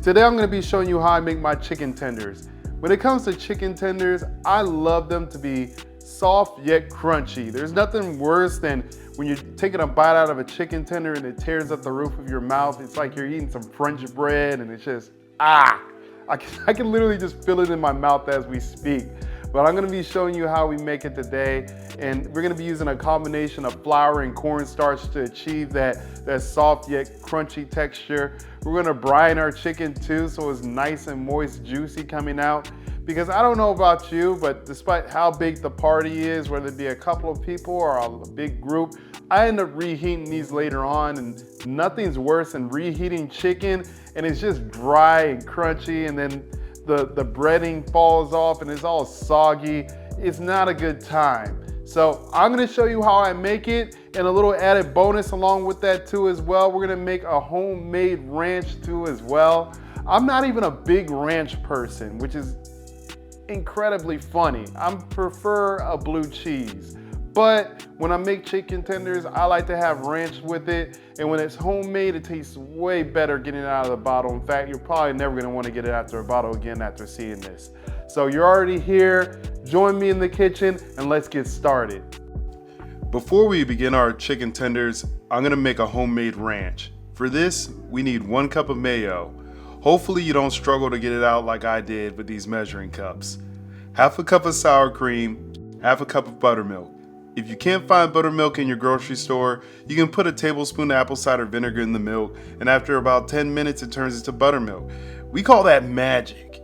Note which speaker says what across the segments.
Speaker 1: Today I'm going to be showing you how I make my chicken tenders. When it comes to chicken tenders, I love them to be soft yet crunchy. There's nothing worse than when you're taking a bite out of a chicken tender and it tears up the roof of your mouth. It's like you're eating some French bread and it's just, I can literally just feel it in my mouth as we speak. But I'm gonna be showing you how we make it today. And we're gonna be using a combination of flour and cornstarch to achieve that soft yet crunchy texture. We're gonna brine our chicken too, so it's nice and moist, juicy coming out. Because I don't know about you, but despite how big the party is, whether it be a couple of people or a big group, I end up reheating these later on, and nothing's worse than reheating chicken and it's just dry and crunchy, and then the breading falls off and it's all soggy. It's not a good time. So I'm gonna show you how I make it, and a little added bonus along with that too as well. We're gonna make a homemade ranch too as well. I'm not even a big ranch person, which is incredibly funny. I prefer a blue cheese. But when I make chicken tenders, I like to have ranch with it. And when it's homemade, it tastes way better getting it out of the bottle. In fact, you're probably never gonna want to get it out of the bottle again after seeing this. So you're already here. Join me in the kitchen and let's get started. Before we begin our chicken tenders, I'm gonna make a homemade ranch. For this, we need 1 cup of mayo. Hopefully you don't struggle to get it out like I did with these measuring cups. 1/2 cup of sour cream, 1/2 cup of buttermilk. If you can't find buttermilk in your grocery store, you can put a tablespoon of apple cider vinegar in the milk, and after about 10 minutes it turns into buttermilk. We call that magic.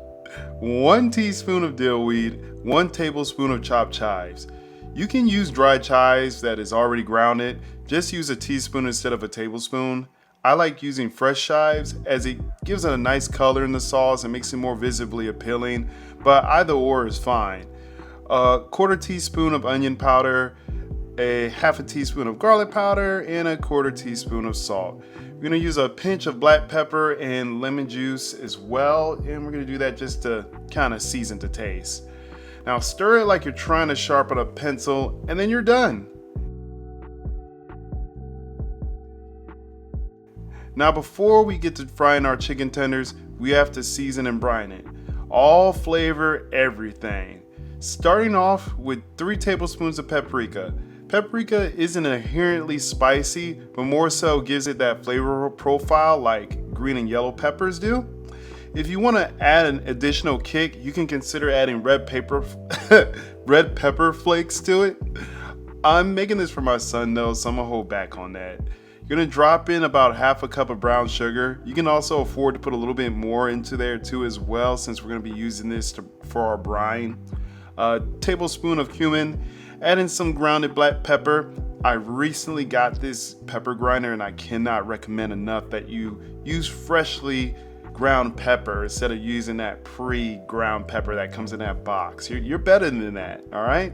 Speaker 1: 1 teaspoon of dill weed, 1 tablespoon of chopped chives. You can use dried chives that is already grounded. Just use a teaspoon instead of a tablespoon. I like using fresh chives as it gives it a nice color in the sauce and makes it more visibly appealing, but either or is fine. 1/4 teaspoon of onion powder, 1/2 teaspoon of garlic powder, and 1/4 teaspoon of salt. We're gonna use a pinch of black pepper and lemon juice as well, and we're gonna do that just to kind of season to taste. Now stir it like you're trying to sharpen a pencil, and then you're done. Now before we get to frying our chicken tenders, we have to season and brine it. All flavor everything. Starting off with 3 tablespoons of paprika. Paprika isn't inherently spicy, but more so gives it that flavor profile like green and yellow peppers do. If you want to add an additional kick, you can consider adding red pepper flakes to it. I'm making this for my son though, so I'm gonna hold back on that. You're gonna drop in about 1/2 cup of brown sugar. You can also afford to put a little bit more into there too as well, since we're gonna be using this for our brine. A tablespoon of cumin, add in some grounded black pepper. I recently got this pepper grinder and I cannot recommend enough that you use freshly ground pepper instead of using that pre-ground pepper that comes in that box. You're better than that, all right?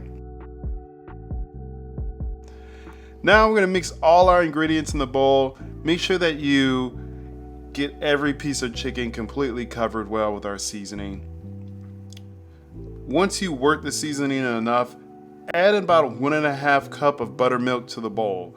Speaker 1: Now we're gonna mix all our ingredients in the bowl. Make sure that you get every piece of chicken completely covered well with our seasoning. Once you work the seasoning enough, add about 1.5 cup of buttermilk to the bowl.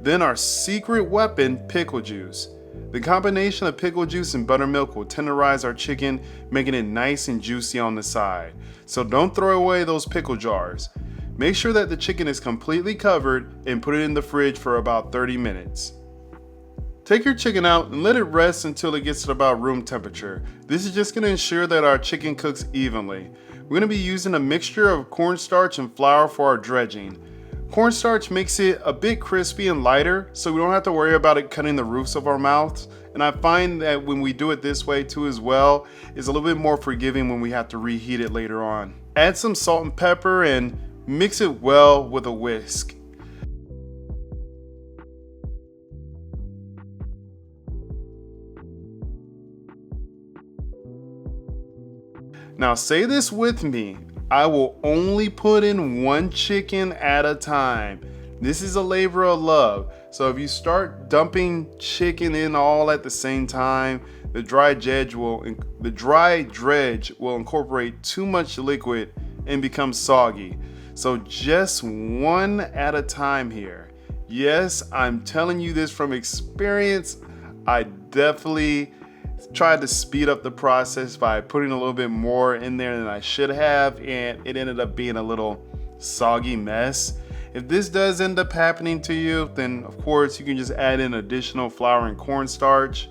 Speaker 1: Then our secret weapon, pickle juice. The combination of pickle juice and buttermilk will tenderize our chicken, making it nice and juicy on the side. So don't throw away those pickle jars. Make sure that the chicken is completely covered and put it in the fridge for about 30 minutes. Take your chicken out and let it rest until it gets to about room temperature. This is just going to ensure that our chicken cooks evenly. We're going to be using a mixture of cornstarch and flour for our dredging. Cornstarch makes it a bit crispy and lighter, so we don't have to worry about it cutting the roofs of our mouths. And I find that when we do it this way too as well, it's a little bit more forgiving when we have to reheat it later on. Add some salt and pepper and mix it well with a whisk. Now say this with me, I will only put in 1 chicken at a time. This is a labor of love. So if you start dumping chicken in all at the same time, the dry dredge will incorporate too much liquid and become soggy. So just 1 at a time here. Yes, I'm telling you this from experience. I definitely tried to speed up the process by putting a little bit more in there than I should have, and it ended up being a little soggy mess. If this does end up happening to you, then of course you can just add in additional flour and cornstarch.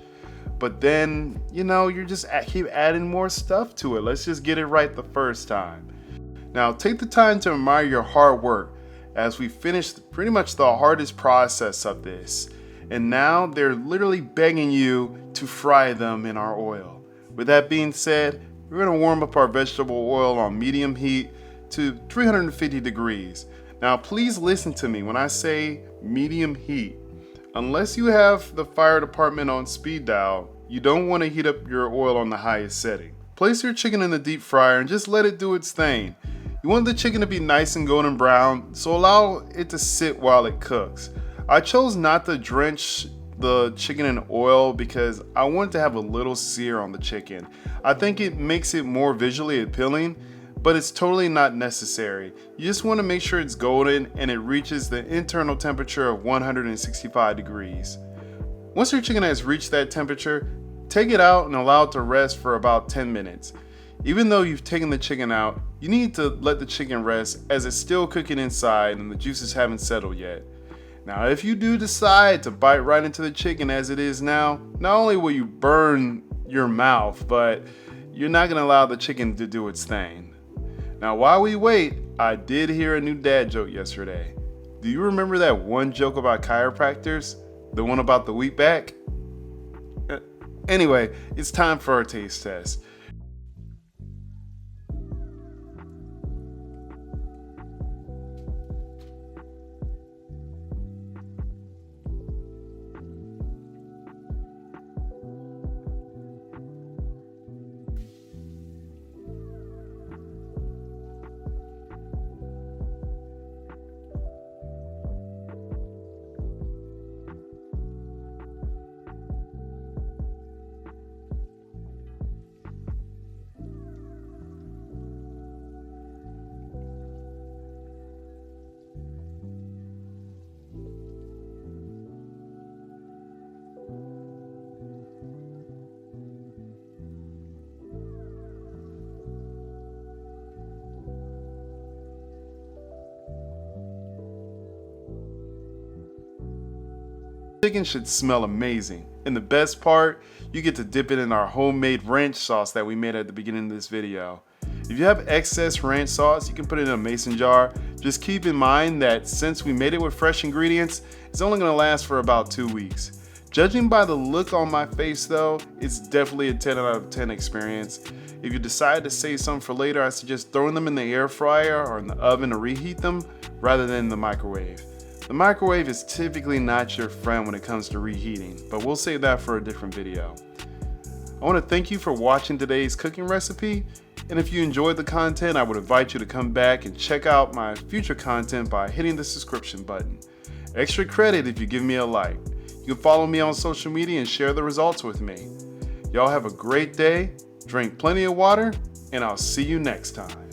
Speaker 1: But then, you're just keep adding more stuff to it. Let's just get it right the first time. Now, take the time to admire your hard work as we finished pretty much the hardest process of this. And now they're literally begging you to fry them in our oil. With that being said, we're gonna warm up our vegetable oil on medium heat to 350 degrees. Now, please listen to me when I say medium heat. Unless you have the fire department on speed dial, you don't want to heat up your oil on the highest setting. Place your chicken in the deep fryer and just let it do its thing. You want the chicken to be nice and golden brown, so allow it to sit while it cooks. I chose not to drench the chicken in oil because I wanted to have a little sear on the chicken. I think it makes it more visually appealing, but it's totally not necessary. You just want to make sure it's golden and it reaches the internal temperature of 165 degrees. Once your chicken has reached that temperature, take it out and allow it to rest for about 10 minutes. Even though you've taken the chicken out, you need to let the chicken rest as it's still cooking inside and the juices haven't settled yet. Now, if you do decide to bite right into the chicken as it is now, not only will you burn your mouth, but you're not going to allow the chicken to do its thing. Now, while we wait, I did hear a new dad joke yesterday. Do you remember that one joke about chiropractors? The one about the wheat back? Anyway, it's time for our taste test. Chicken should smell amazing, and the best part, you get to dip it in our homemade ranch sauce that we made at the beginning of this video. If you have excess ranch sauce, you can put it in a mason jar. Just keep in mind that since we made it with fresh ingredients, it's only going to last for about 2 weeks. Judging by the look on my face though, it's definitely a 10 out of 10 experience. If you decide to save some for later, I suggest throwing them in the air fryer or in the oven to reheat them rather than in the microwave. The microwave is typically not your friend when it comes to reheating, but we'll save that for a different video. I want to thank you for watching today's cooking recipe, and if you enjoyed the content, I would invite you to come back and check out my future content by hitting the subscription button. Extra credit if you give me a like. You can follow me on social media and share the results with me. Y'all have a great day, drink plenty of water, and I'll see you next time.